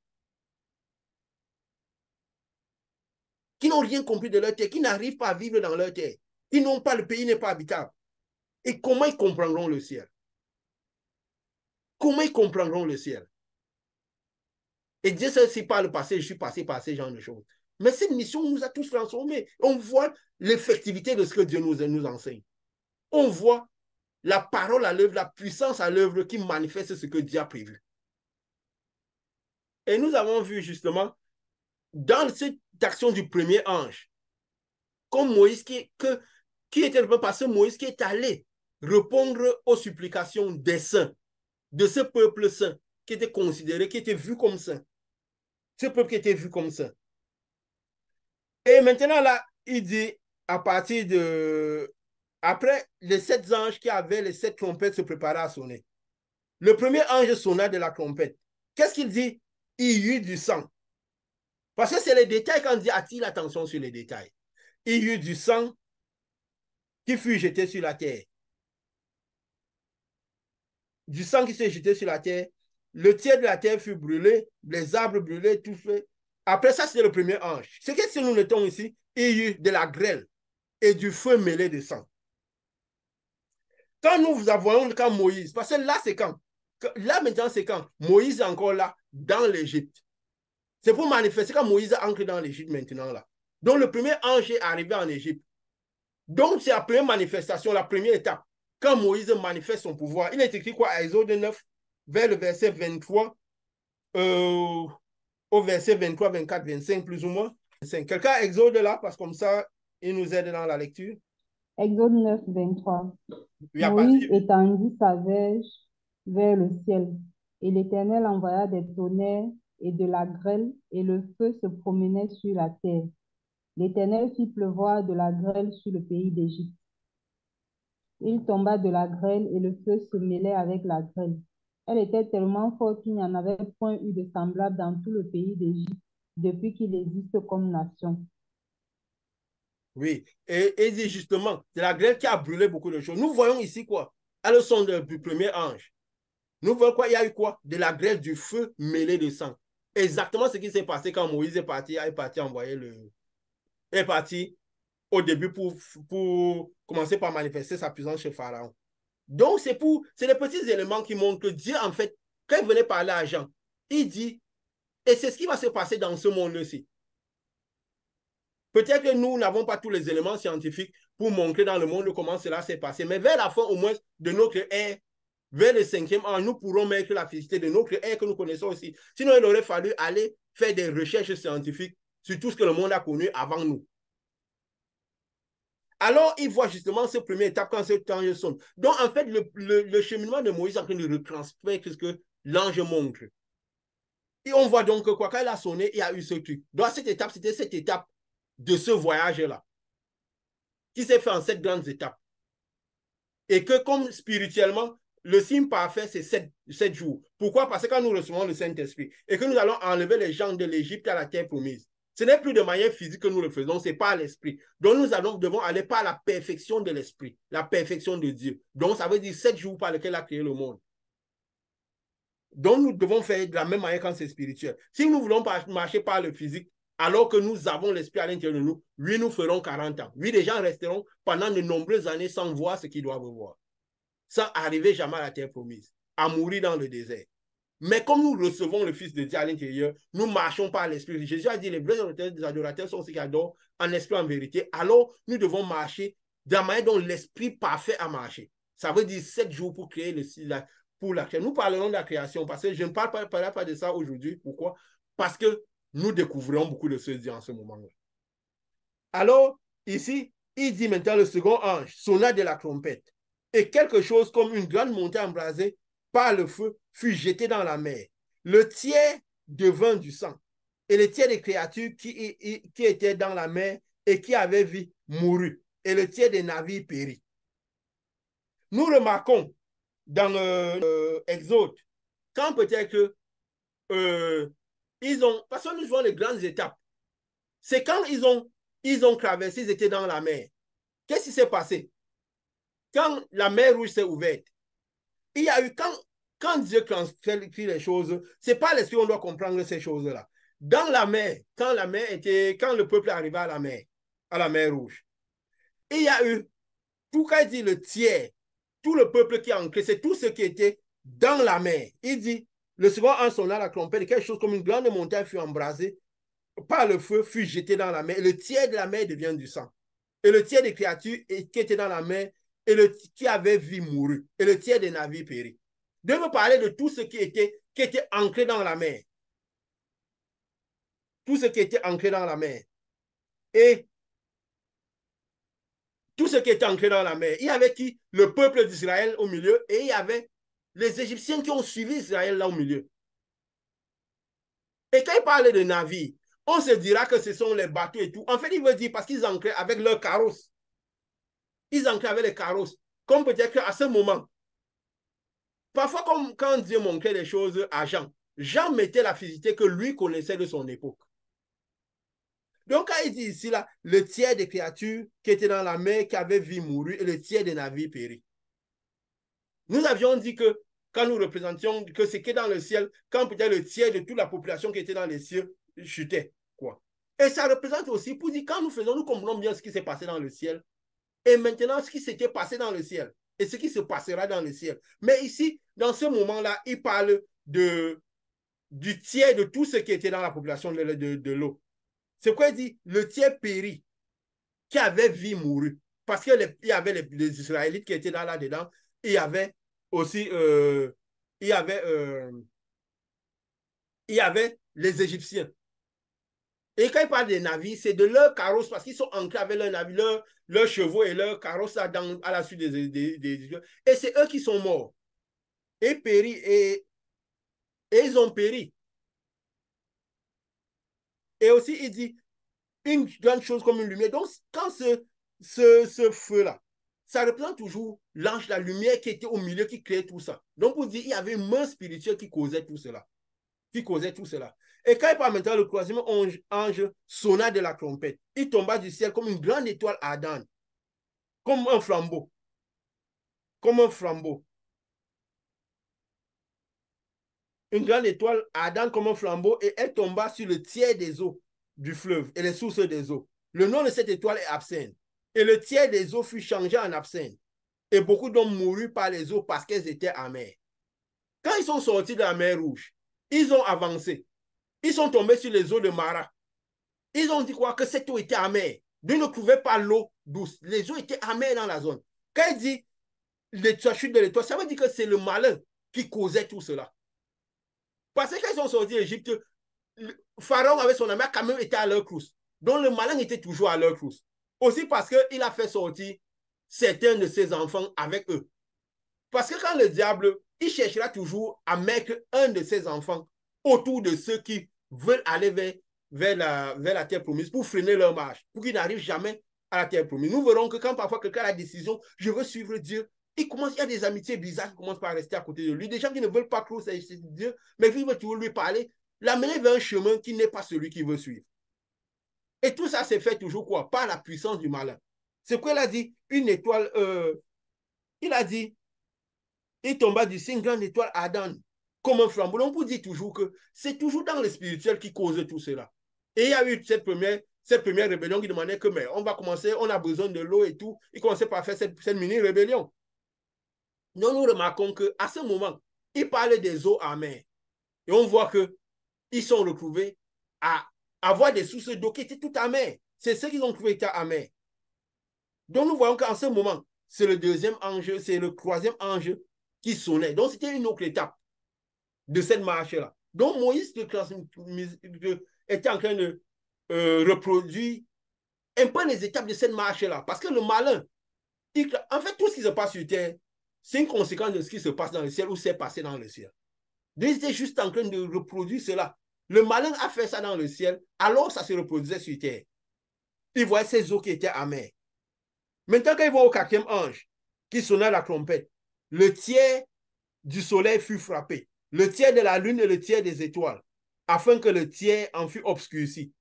Qui n'ont rien compris de leur terre, qui n'arrivent pas à vivre dans leur terre, qui n'ont pas, le pays n'est pas habitable. Et comment ils comprendront le ciel? Comment ils comprendront le ciel? Et Dieu sait si par le passé, je suis passé par ces genres de choses. Mais cette mission nous a tous transformés. On voit l'effectivité de ce que Dieu nous enseigne. On voit la parole à l'œuvre, la puissance à l'œuvre qui manifeste ce que Dieu a prévu. Et nous avons vu justement dans cette action du premier ange, comme Moïse qui était le parce que Moïse qui est allé répondre aux supplications des saints, de ce peuple saint qui était considéré, qui était vu comme saint. Ce peuple qui était vu comme saint. Et maintenant là, il dit à partir de... Après, les 7 anges qui avaient les 7 trompettes se préparaient à sonner. Le premier ange sonna de la trompette. Qu'est-ce qu'il dit? Il y eut du sang. Parce que c'est les détails quand on dit attire l'attention sur les détails. Il y eut du sang qui fut jeté sur la terre. Du sang qui s'est jeté sur la terre. Le tiers de la terre fut brûlé, les arbres brûlés, tout fait. Après ça, c'était le premier ange. Ce que si nous notons ici, il y eut de la grêle et du feu mêlé de sang. Quand nous voyons le camp Moïse, parce que là, c'est quand Là, maintenant, c'est quand Moïse est encore là, dans l'Égypte. C'est pour manifester quand Moïse entre dans l'Égypte maintenant, là. Donc, le premier ange est arrivé en Égypte. Donc, c'est la première manifestation, la première étape. Quand Moïse manifeste son pouvoir, il est écrit quoi à Exode 9, vers le verset 23, au verset 23, 24, 25, plus ou moins. Quelqu'un Exode là, parce que comme ça, il nous aide dans la lecture. Exode 9, 23. Oui, à partir Moïse étendit sa verge vers le ciel, et l'Éternel envoya des tonnerres et de la grêle, et le feu se promenait sur la terre. L'Éternel fit pleuvoir de la grêle sur le pays d'Égypte. Il tomba de la grêle, et le feu se mêlait avec la grêle. Elle était tellement forte qu'il n'y en avait point eu de semblable dans tout le pays d'Égypte depuis qu'il existe comme nation. Oui, et dit justement, c'est la grêle qui a brûlé beaucoup de choses. Nous voyons ici quoi? À le son du premier ange. Nous voyons quoi? Il y a eu quoi? De la grêle, du feu mêlé de sang. Exactement ce qui s'est passé quand Moïse est parti envoyer est parti au début pour commencer par manifester sa puissance chez Pharaon. Donc, c'est des petits éléments qui montrent que Dieu, en fait, quand il venait parler à Jean, il dit, et c'est ce qui va se passer dans ce monde-ci. Peut-être que nous n'avons pas tous les éléments scientifiques pour montrer dans le monde comment cela s'est passé, mais vers la fin au moins de notre ère, vers le 5e an, nous pourrons mettre la félicité de notre ère que nous connaissons aussi. Sinon, il aurait fallu aller faire des recherches scientifiques sur tout ce que le monde a connu avant nous. Alors, il voit justement cette première étape quand ce temps sonne. Donc, en fait, le cheminement de Moïse est en train de retransmettre ce que l'ange montre. Et on voit donc que quoi, quand il a sonné, il y a eu ce truc. Donc, cette étape, c'était cette étape de ce voyage-là, qui s'est fait en 7 grandes étapes. Et que comme spirituellement, le signe parfait, c'est 7 jours. Pourquoi? Parce que quand nous recevons le Saint-Esprit et que nous allons enlever les gens de l'Égypte à la terre promise, ce n'est plus de manière physique que nous le faisons, c'est pas l'esprit. Donc nous devons aller par la perfection de l'esprit, la perfection de Dieu. Donc ça veut dire 7 jours par lesquels il a créé le monde. Donc nous devons faire de la même manière quand c'est spirituel. Si nous voulons marcher par le physique, alors que nous avons l'esprit à l'intérieur de nous, oui, nous ferons 40 ans. Oui, les gens resteront pendant de nombreuses années sans voir ce qu'ils doivent voir, sans arriver jamais à la terre promise, à mourir dans le désert. Mais comme nous recevons le Fils de Dieu à l'intérieur, nous marchons par l'Esprit. Jésus a dit, les vrais adorateurs sont ceux qui adorent en esprit, en vérité. Alors, nous devons marcher de la manière dont l'Esprit parfait a marché. Ça veut dire 7 jours pour créer pour la création. Nous parlerons de la création parce que je ne parlerai pas de ça aujourd'hui. Pourquoi? Parce que nous découvrirons beaucoup de choses en ce moment-là. Alors, ici, il dit maintenant le second ange sonna de la trompette et quelque chose comme une grande montagne embrasée par le feu fut jeté dans la mer. Le tiers devint du sang et le tiers des créatures qui étaient dans la mer et qui avaient vie mourut et le tiers des navires périt. Nous remarquons dans Exode, quand peut-être ils ont, parce que nous voyons les grandes étapes, c'est quand ils ont traversé, ils étaient dans la mer. Qu'est-ce qui s'est passé? Quand la mer rouge s'est ouverte, il y a eu, quand Dieu transfère les choses, ce n'est pas l'esprit qu'on doit comprendre ces choses-là. Dans la mer, quand le peuple est arrivé à la mer rouge, il y a eu, tout cas, il dit le tiers, tout le peuple qui est ancré, c'est tout ce qui était dans la mer. Il dit, le second en sonnant la trompette, quelque chose comme une grande montagne fut embrasée par le feu, fut jeté dans la mer. Le tiers de la mer devient du sang. Et le tiers des créatures qui étaient dans la mer et qui avaient vie mourut. Et le tiers des navires périt. Dieu veut parler de tout ce qui était ancré dans la mer. Tout ce qui était ancré dans la mer. Et tout ce qui était ancré dans la mer. Il y avait qui? Le peuple d'Israël au milieu et il y avait les Égyptiens qui ont suivi Israël là au milieu. Et quand il parlait de navires, on se dira que ce sont les bateaux et tout. En fait, il veut dire parce qu'ils ancraient avec leurs carrosses. Ils ancraient avec les carrosses. Comme peut-être qu'à ce moment, parfois, comme quand Dieu montrait les choses à Jean, Jean mettait la physicité que lui connaissait de son époque. Donc, quand il dit ici, là, le tiers des créatures qui étaient dans la mer, qui avaient vie mourut, et le tiers des navires périt. Nous avions dit que quand nous représentions que c'est que dans le ciel, quand peut-être le tiers de toute la population qui était dans les cieux chutait, quoi. Et ça représente aussi, pour dire, quand nous comprenons bien ce qui s'est passé dans le ciel, et maintenant ce qui s'était passé dans le ciel. et ce qui se passera dans le ciel. Mais ici, dans ce moment-là, il parle du tiers de tout ce qui était dans la population de l'eau. C'est quoi il dit? Le tiers périt, qui avait vie mourut. Parce qu'il y avait les Israélites qui étaient là-dedans. Il y avait aussi il y avait les Égyptiens. Et quand il parle des navires, c'est de leurs carrosses, parce qu'ils sont ancrés avec leurs navires, leurs chevaux et leurs carrosses à la suite des et c'est eux qui sont morts. Et péri, et ils ont péri. Et aussi, il dit une grande chose comme une lumière. Donc, quand ce feu-là, ça représente toujours l'ange, la lumière qui était au milieu, qui créait tout ça. Donc, pour dire, il y avait une main spirituelle qui causait tout cela. Et quand il parle maintenant, le troisième ange sonna de la trompette. Il tomba du ciel comme une grande étoile ardente, comme un flambeau. Comme un flambeau. Une grande étoile ardente comme un flambeau, et elle tomba sur le tiers des eaux du fleuve et les sources des eaux. Le nom de cette étoile est absinthe. Et le tiers des eaux fut changé en absinthe. Et beaucoup d'hommes moururent par les eaux parce qu'elles étaient amères. Quand ils sont sortis de la mer Rouge, ils ont avancé. Ils sont tombés sur les eaux de Mara. Ils ont dit quoi? Que cette eau était amère. Ils ne trouvaient pas l'eau douce. Les eaux étaient amères dans la zone. Quand il dit la chute de l'étoile, ça veut dire que c'est le malin qui causait tout cela. Parce que quand ils sont sortis d'Égypte, Pharaon avec son ami a quand même été à leur crousse. Donc le malin était toujours à leur crousse. Aussi parce qu'il a fait sortir certains de ses enfants avec eux. Parce que quand le diable, il cherchera toujours à mettre un de ses enfants autour de ceux qui veulent aller vers la terre promise pour freiner leur marche, pour qu'ils n'arrivent jamais à la terre promise. Nous verrons que quand parfois quelqu'un a la décision, je veux suivre Dieu, il y a des amitiés bizarres qui commencent par rester à côté de lui, des gens qui ne veulent pas trop s'acheter Dieu, mais qui veulent toujours lui parler, l'amener vers un chemin qui n'est pas celui qu'il veut suivre. Et tout ça s'est fait toujours quoi? Par la puissance du malin. C'est quoi il a dit? Une étoile, il a dit, il tomba du ciel, une grande étoile ardente, comme un flambeau. On peut dire toujours que c'est toujours dans le spirituel qui cause tout cela. Et il y a eu cette première rébellion qui demandait que, mais on va commencer, on a besoin de l'eau et tout. Il commençait par faire cette mini-rébellion. Nous remarquons qu'à ce moment, il parlait des eaux amères. Et on voit qu'ils sont retrouvés à avoir des sources d'eau qui étaient toutes amères. C'est ce qu'ils ont trouvé étaient amers. Donc nous voyons qu'en ce moment, c'est le deuxième ange, c'est le troisième ange qui sonnait. Donc c'était une autre étape de cette marche-là. Donc Moïse était en train de reproduire un peu les étapes de cette marche-là. Parce que le malin, en fait, tout ce qui se passe sur terre, c'est une conséquence de ce qui se passe dans le ciel ou s'est passé dans le ciel. Donc il était juste en train de reproduire cela. Le malin a fait ça dans le ciel, alors ça se reproduisait sur terre. Il voyait ces eaux qui étaient amères. Maintenant, quand ils vont au quatrième ange, qui sonna la trompette, le tiers du soleil fut frappé, le tiers de la lune et le tiers des étoiles, afin que le tiers en fût obscurci,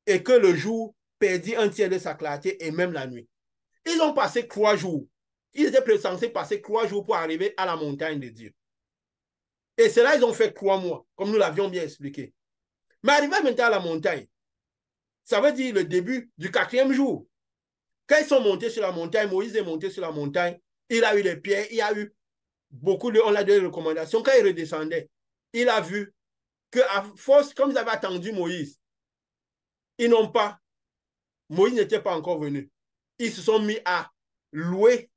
et que le jour perdit un tiers de sa clarté, et même la nuit. Ils ont passé 3 jours. Ils étaient censés passer 3 jours pour arriver à la montagne de Dieu. Et cela, ils ont fait 3 mois, comme nous l'avions bien expliqué. Mais arrivé maintenant à la montagne, ça veut dire le début du 4e jour. Quand ils sont montés sur la montagne, Moïse est monté sur la montagne, il a eu les pierres, il a eu beaucoup de, on a donné des recommandations. Quand il redescendait, il a vu qu'à force, comme ils avaient attendu Moïse, ils n'ont pas, Moïse n'était pas encore venu. Ils se sont mis à louer,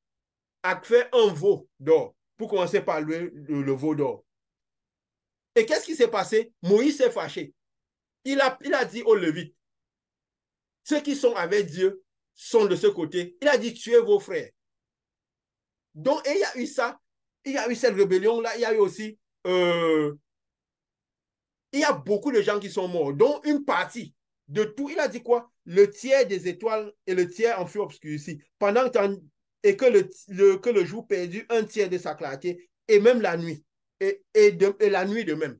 à faire un veau d'or, pour commencer par louer le veau d'or. Et qu'est-ce qui s'est passé? Moïse s'est fâché. Il a dit aux Lévites, ceux qui sont avec Dieu sont de ce côté. Il a dit, tuez vos frères. Donc, et il y a eu ça, il y a eu cette rébellion-là, il y a eu aussi, il y a beaucoup de gens qui sont morts, dont une partie de tout. Il a dit quoi? Le tiers des étoiles et le tiers en fut obscurci. Pendant et que le jour perdit un tiers de sa clarté, et même la nuit, et la nuit de même.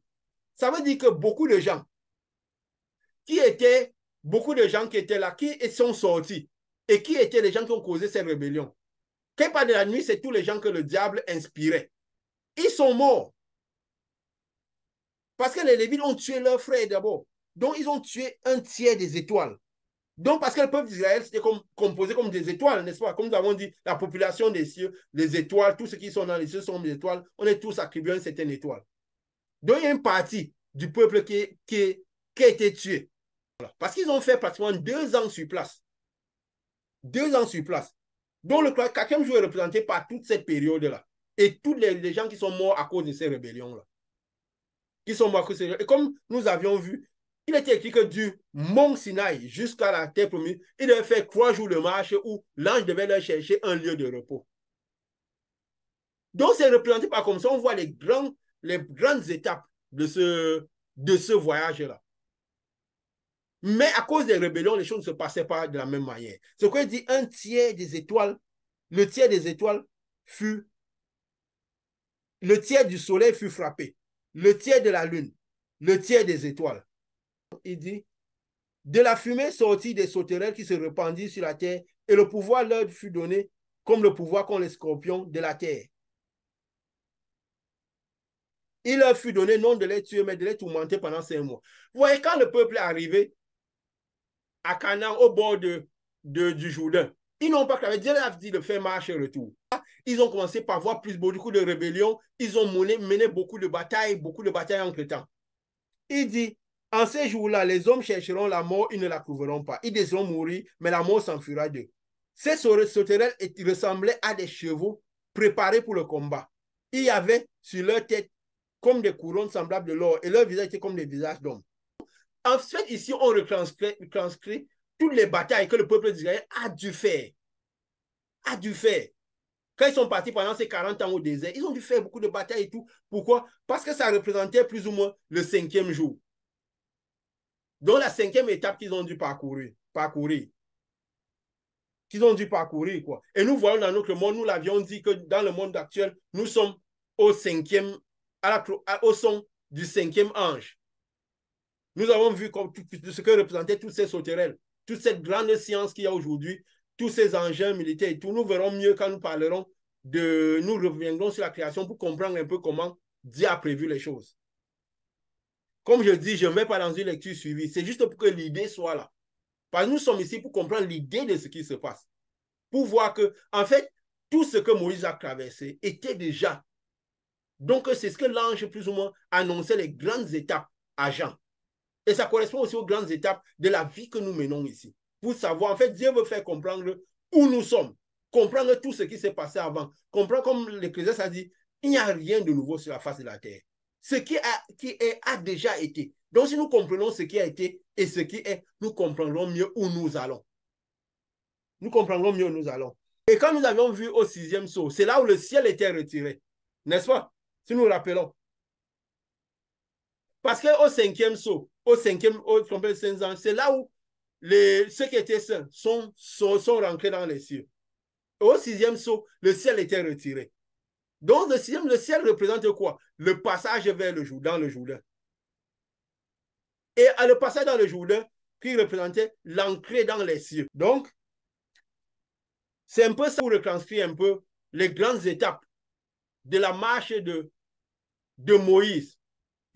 Ça veut dire que beaucoup de gens qui étaient là, qui sont sortis, et qui étaient les gens qui ont causé cette rébellion. Quand il parle de la nuit, c'est tous les gens que le diable inspirait. Ils sont morts. Parce que les Lévites ont tué leurs frères d'abord. Donc, ils ont tué un tiers des étoiles. Donc, parce que le peuple d'Israël, c'était composé comme des étoiles, n'est-ce pas? Comme nous avons dit, la population des cieux, les étoiles, tous ceux qui sont dans les cieux sont des étoiles. On est tous attribués à une certaine étoile. Donc, il y a une partie du peuple qui a été tuée. Voilà. Parce qu'ils ont fait pratiquement 2 ans sur place. 2 ans sur place. Donc, le quatrième jour est représenté par toute cette période-là. Et tous les gens qui sont morts à cause de ces rébellions-là. Qui sont morts à cause de ces rébellions. Et comme nous avions vu, il était écrit que du mont Sinaï jusqu'à la terre promise, il devait faire 3 jours de marche où l'ange devait leur chercher un lieu de repos. Donc, c'est représenté par comme ça, on voit les grandes étapes de ce voyage-là. Mais à cause des rébellions, les choses ne se passaient pas de la même manière. Ce qu'on dit, un tiers des étoiles, le tiers des étoiles fut, le tiers du soleil fut frappé, le tiers de la lune, le tiers des étoiles. Il dit, de la fumée sortit des sauterelles qui se répandirent sur la terre, et le pouvoir leur fut donné comme le pouvoir qu'ont les scorpions de la terre. Il leur fut donné non de les tuer, mais de les tourmenter pendant 5 mois. Vous voyez, quand le peuple est arrivé à Canaan, au bord du Jourdain, ils n'ont pas cravé. Dieu leur a dit de faire marche et retour. Ils ont commencé par voir beaucoup de rébellions. Ils ont mené beaucoup de batailles entre-temps. Il dit, en ces jours-là, les hommes chercheront la mort, ils ne la trouveront pas. Ils désireront mourir, mais la mort s'enfuira d'eux. Ces sauterelles ressemblaient à des chevaux préparés pour le combat. Il y avait sur leur tête comme des couronnes semblables de l'or, et leur visage était comme des visages d'hommes. En fait, ici, on retranscrit toutes les batailles que le peuple d'Israël a dû faire. Quand ils sont partis pendant ces 40 ans au désert, ils ont dû faire beaucoup de batailles et tout. Pourquoi? Parce que ça représentait plus ou moins le 5e jour. Donc, la 5e étape qu'ils ont dû parcourir. Quoi. Et nous voyons dans notre monde, nous l'avions dit que dans le monde actuel, nous sommes au son du 5e ange. Nous avons vu ce que représentaient toutes ces sauterelles, toute cette grande science qu'il y a aujourd'hui, tous ces engins militaires et tout. Nous verrons mieux quand nous parlerons nous reviendrons sur la création pour comprendre un peu comment Dieu a prévu les choses. Comme je dis, je ne mets pas dans une lecture suivie. C'est juste pour que l'idée soit là. Parce que nous sommes ici pour comprendre l'idée de ce qui se passe. Pour voir que, en fait, tout ce que Moïse a traversé était déjà. Donc, c'est ce que l'ange, plus ou moins, annonçait les grandes étapes à Jean. Et ça correspond aussi aux grandes étapes de la vie que nous menons ici. Pour savoir, en fait, Dieu veut faire comprendre où nous sommes, comprendre tout ce qui s'est passé avant, comprendre, comme l'Ecclésiaste a dit, il n'y a rien de nouveau sur la face de la terre. Ce qui a déjà été. Donc, si nous comprenons ce qui a été et ce qui est, nous comprendrons mieux où nous allons. Nous comprendrons mieux où nous allons. Et quand nous avions vu au 6e saut, c'est là où le ciel était retiré. N'est-ce pas? Si nous nous rappelons. Parce qu'au 5e saut, au 5e ange, c'est là où ceux qui étaient saints sont rentrés dans les cieux. Au 6e saut, le ciel était retiré. Donc, le ciel représente quoi? Le passage vers dans le Jourdain. Et le passage dans le Jourdain qui représentait l'entrée dans les cieux. Donc, c'est un peu ça pour retranscrire un peu les grandes étapes de la marche de Moïse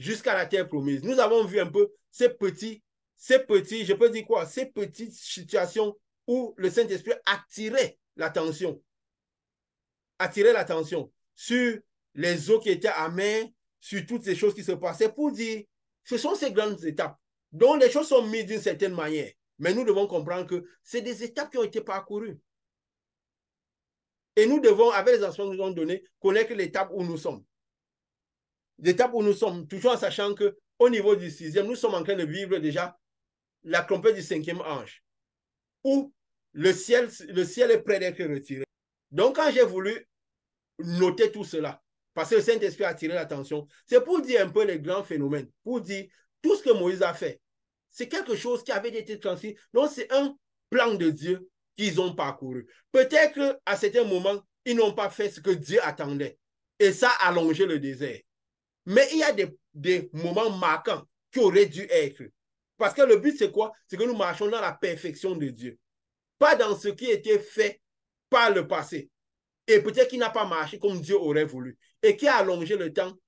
jusqu'à la terre promise. Nous avons vu un peu ces petites situations où le Saint-Esprit attirait l'attention sur les eaux qui étaient amères, sur toutes ces choses qui se passaient pour dire, ce sont ces grandes étapes dont les choses sont mises d'une certaine manière. Mais nous devons comprendre que c'est des étapes qui ont été parcourues. Et nous devons, avec les enseignements que nous avons donnés, connaître l'étape où nous sommes. L'étape où nous sommes, toujours en sachant qu'au niveau du 6e, nous sommes en train de vivre déjà la trompette du 5e ange, où le ciel est prêt d'être retiré. Donc, quand j'ai voulu noter tout cela, parce que le Saint-Esprit a attiré l'attention, c'est pour dire un peu les grands phénomènes, pour dire tout ce que Moïse a fait. C'est quelque chose qui avait été transmis. Donc, c'est un plan de Dieu qu'ils ont parcouru. Peut-être qu'à certains moments, ils n'ont pas fait ce que Dieu attendait. Et ça a allongé le désert. Mais il y a des moments marquants qui auraient dû être. Parce que le but, c'est quoi? C'est que nous marchons dans la perfection de Dieu. Pas dans ce qui était fait par le passé. Et peut-être qu'il n'a pas marché comme Dieu aurait voulu. Et qui a allongé le temps.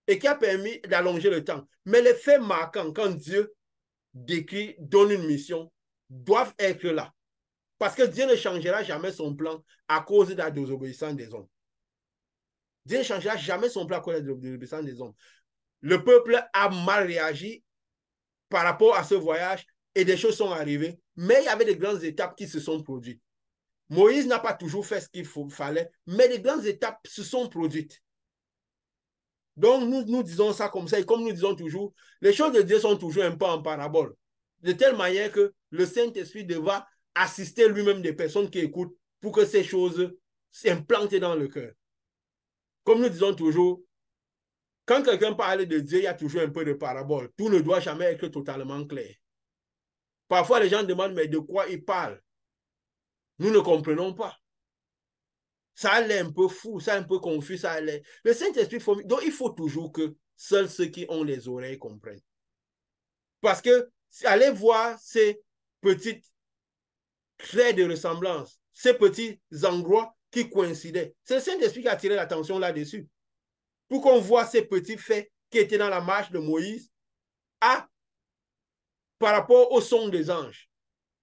Et qui a permis d'allonger le temps. Mais les faits marquants, quand Dieu donne une mission, doivent être là. Parce que Dieu ne changera jamais son plan à cause de la désobéissance des hommes. Dieu ne changera jamais son plan à cause de la désobéissance des hommes. Le peuple a mal réagi par rapport à ce voyage et des choses sont arrivées, mais il y avait de grandes étapes qui se sont produites. Moïse n'a pas toujours fait ce qu'il fallait, mais les grandes étapes se sont produites. Donc, nous disons ça comme ça, et comme nous disons toujours, les choses de Dieu sont toujours un peu en parabole, de telle manière que le Saint-Esprit devra assister lui-même des personnes qui écoutent pour que ces choses s'implantent dans le cœur. Comme nous disons toujours, quand quelqu'un parle de Dieu, il y a toujours un peu de parabole. Tout ne doit jamais être totalement clair. Parfois, les gens demandent, mais de quoi il parle? Nous ne comprenons pas. Ça a l'air un peu fou, ça a un peu confus, ça a l'air. Le Saint-Esprit, donc il faut toujours que seuls ceux qui ont les oreilles comprennent. Parce que allez voir ces petites traits de ressemblance, ces petits endroits qui coïncidaient. C'est le Saint-Esprit qui a attiré l'attention là-dessus. Pour qu'on voit ces petits faits qui étaient dans la marche de Moïse par rapport au son des anges.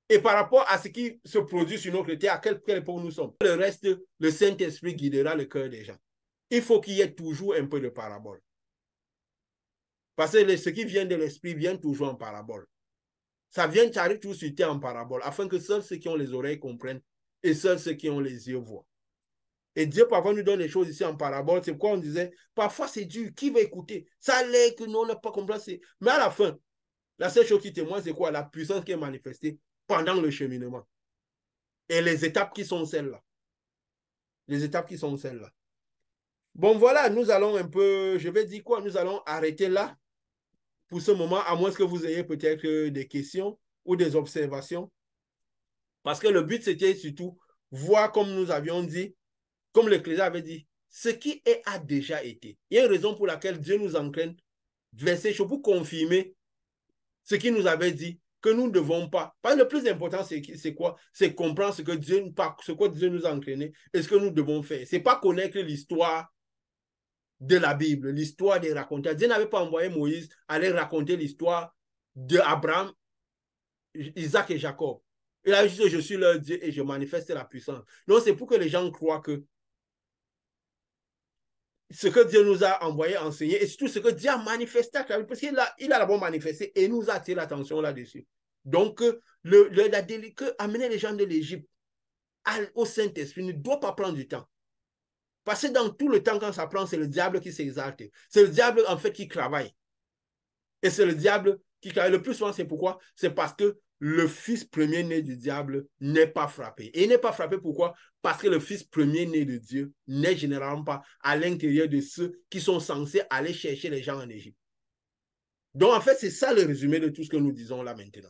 Et par rapport à ce qui se produit sur notre terre, à quelle époque nous sommes. Le reste, le Saint-Esprit guidera le cœur des gens. Il faut qu'il y ait toujours un peu de parabole. Parce que ce qui vient de l'Esprit vient toujours en parabole. Ça arrive toujours sur terre en parabole, afin que seuls ceux qui ont les oreilles comprennent et seuls ceux qui ont les yeux voient. Et Dieu parfois nous donne les choses ici en parabole. C'est pourquoi on disait, parfois c'est dur, qui va écouter? Ça a l'air que non, on n'a pas compris. Mais à la fin, la seule chose qui témoigne, c'est quoi? La puissance qui est manifestée pendant le cheminement. Et les étapes qui sont celles-là. Les étapes qui sont celles-là. Bon, voilà, nous allons un peu, je vais dire quoi? Nous allons arrêter là pour ce moment, à moins que vous ayez peut-être des questions ou des observations. Parce que le but, c'était surtout voir, comme nous avions dit, comme l'Ecclésiaste avait dit, ce qui est a déjà été. Il y a une raison pour laquelle Dieu nous entraîne vers ces choses pour confirmer ce qu'il nous avait dit, que nous ne devons pas. Parce que le plus important, c'est quoi? C'est comprendre ce que Dieu nous a entraîné et ce que nous devons faire. Ce n'est pas connaître l'histoire de la Bible, l'histoire des raconteurs. Dieu n'avait pas envoyé Moïse aller raconter l'histoire d'Abraham, Isaac et Jacob. Il a juste dit, je suis leur Dieu et je manifeste la puissance. Donc, c'est pour que les gens croient que ce que Dieu nous a envoyé enseigner et surtout ce que Dieu a manifesté à travers, parce qu'il a d'abord manifesté et nous a attiré l'attention là-dessus. Donc, que amener les gens de l'Égypte au Saint-Esprit ne doit pas prendre du temps. Parce que dans tout le temps, quand ça prend, c'est le diable qui s'exalte. C'est le diable, en fait, qui travaille. Et c'est le diable qui travaille. Le plus souvent, c'est pourquoi? C'est parce que le fils premier-né du diable n'est pas frappé. Et il n'est pas frappé pourquoi? Parce que le fils premier-né de Dieu n'est généralement pas à l'intérieur de ceux qui sont censés aller chercher les gens en Égypte. Donc, en fait, c'est ça le résumé de tout ce que nous disons là maintenant.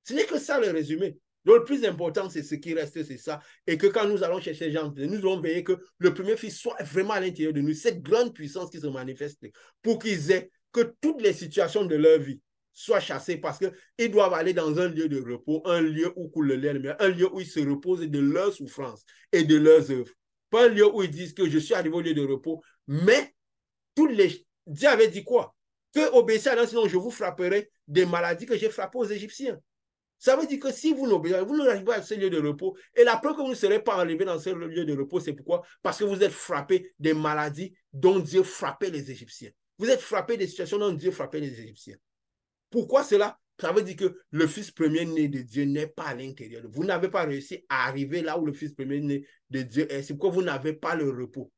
Ce n'est que ça le résumé. Donc, le plus important, c'est ce qui reste, c'est ça. Et que quand nous allons chercher les gens, nous devons veiller que le premier fils soit vraiment à l'intérieur de nous, cette grande puissance qui se manifeste, pour qu'ils aient que toutes les situations de leur vie soient chassées, parce qu'ils doivent aller dans un lieu de repos, un lieu où coule le lait, un lieu où ils se reposent de leurs souffrances et de leurs œuvres. Pas un lieu où ils disent que je suis arrivé au lieu de repos, mais Dieu avait dit quoi? Que obéissez à l'un, sinon je vous frapperai des maladies que j'ai frappées aux Égyptiens. Ça veut dire que si vous n'obéissez, vous n'arrivez pas à ce lieu de repos, et la preuve que vous ne serez pas enlevé dans ce lieu de repos, c'est pourquoi? Parce que vous êtes frappés des maladies dont Dieu frappait les Égyptiens. Vous êtes frappés des situations dont Dieu frappait les Égyptiens. Pourquoi cela? Ça veut dire que le fils premier-né de Dieu n'est pas à l'intérieur. Vous n'avez pas réussi à arriver là où le fils premier-né de Dieu est. C'est pourquoi vous n'avez pas le repos.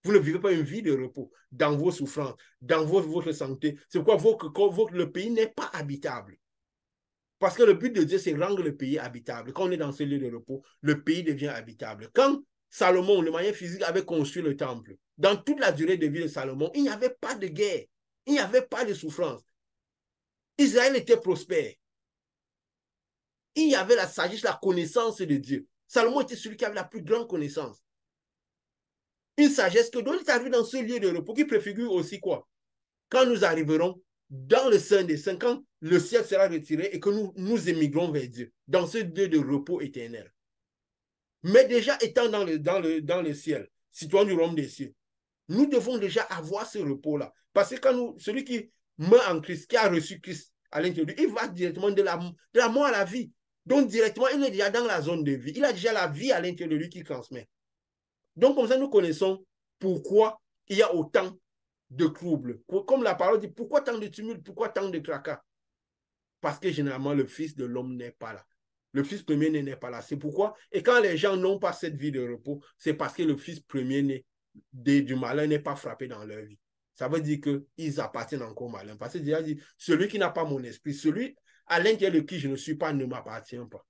Vous ne vivez pas une vie de repos dans vos souffrances, dans votre santé. C'est pourquoi le pays n'est pas habitable. Parce que le but de Dieu, c'est rendre le pays habitable. Quand on est dans ce lieu de repos, le pays devient habitable. Quand Salomon, le moyen physique, avait construit le temple, dans toute la durée de vie de Salomon, il n'y avait pas de guerre, il n'y avait pas de souffrance. Israël était prospère. Il y avait la sagesse, la connaissance de Dieu. Salomon était celui qui avait la plus grande connaissance. Une sagesse que donc il est arrivé dans ce lieu de repos qui préfigure aussi quoi? Quand nous arriverons dans le Saint des Saints, quand le ciel sera retiré et que nous émigrons vers Dieu, dans ce lieu de repos éternel. Mais déjà étant dans le ciel, citoyen du royaume des cieux, nous devons déjà avoir ce repos-là. Parce que quand celui qui meurt en Christ, qui a reçu Christ à l'intérieur de lui, il va directement de la mort à la vie. Donc, directement, il est déjà dans la zone de vie. Il a déjà la vie à l'intérieur de lui qui transmet. Donc, comme ça, nous connaissons pourquoi il y a autant de troubles. Comme la parole dit, pourquoi tant de tumulte, pourquoi tant de tracas? Parce que généralement, le Fils de l'homme n'est pas là. Le Fils premier-né n'est pas là. C'est pourquoi, et quand les gens n'ont pas cette vie de repos, c'est parce que le Fils premier-né du malin n'est pas frappé dans leur vie. Ça veut dire qu'ils appartiennent encore au malin. Parce que déjà dit, celui qui n'a pas mon esprit, celui à l'intérieur de qui je ne suis pas, ne m'appartient pas.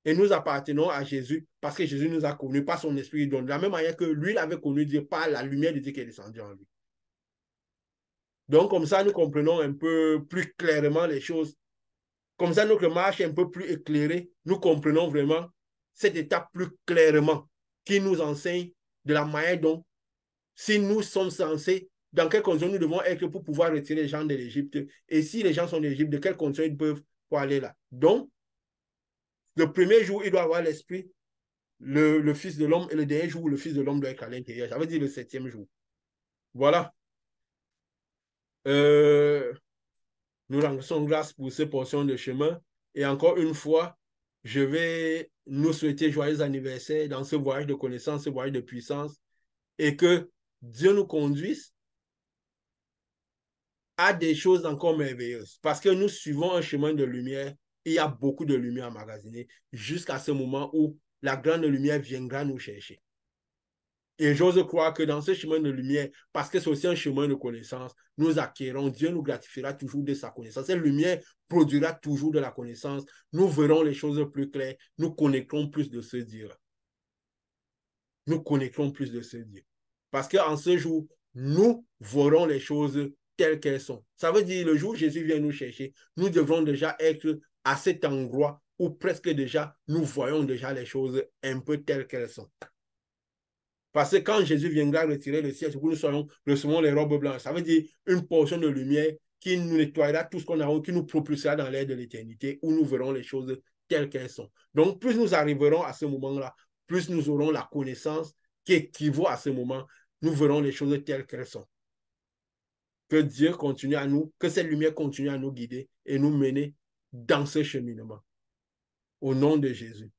Et nous appartenons à Jésus parce que Jésus nous a connus par son esprit. Donc, de la même manière que lui l'avait connu Dieu par la lumière de Dieu qui est descendue en lui. Donc, comme ça, nous comprenons un peu plus clairement les choses. Comme ça, notre marche est un peu plus éclairée. Nous comprenons vraiment cette étape plus clairement qui nous enseigne de la manière dont, si nous sommes censés, dans quelles conditions nous devons être pour pouvoir retirer les gens de l'Égypte. Et si les gens sont d'Égypte, de quelles conditions ils peuvent pour aller là. Donc, le premier jour, il doit avoir l'esprit, le Fils de l'homme, et le dernier jour, le Fils de l'homme doit être à l'intérieur. Ça veut dire le 7e jour. Voilà. Nous rendons grâce pour ces portions de chemin. Et encore une fois, je vais nous souhaiter joyeux anniversaire dans ce voyage de connaissance, ce voyage de puissance, et que Dieu nous conduise à des choses encore merveilleuses. Parce que nous suivons un chemin de lumière, et il y a beaucoup de lumière emmagasinée jusqu'à ce moment où la grande lumière viendra nous chercher. Et j'ose croire que dans ce chemin de lumière, parce que c'est aussi un chemin de connaissance, nous acquérons, Dieu nous gratifiera toujours de sa connaissance. Cette lumière produira toujours de la connaissance. Nous verrons les choses plus claires. Nous connecterons plus de ce Dieu. Nous connecterons plus de ce Dieu. Parce qu'en ce jour, nous verrons les choses telles qu'elles sont. Ça veut dire le jour où Jésus vient nous chercher, nous devrons déjà être à cet endroit où presque déjà nous voyons déjà les choses un peu telles qu'elles sont. Parce que quand Jésus viendra retirer le ciel, c'est que nous recevons les robes blanches. Ça veut dire une portion de lumière qui nous nettoiera tout ce qu'on a, qui nous propulsera dans l'air de l'éternité, où nous verrons les choses telles qu'elles sont. Donc, plus nous arriverons à ce moment-là, plus nous aurons la connaissance qui équivaut à ce moment, nous verrons les choses telles qu'elles sont. Que Dieu continue à nous, que cette lumière continue à nous guider et nous mener dans ce cheminement. Au nom de Jésus.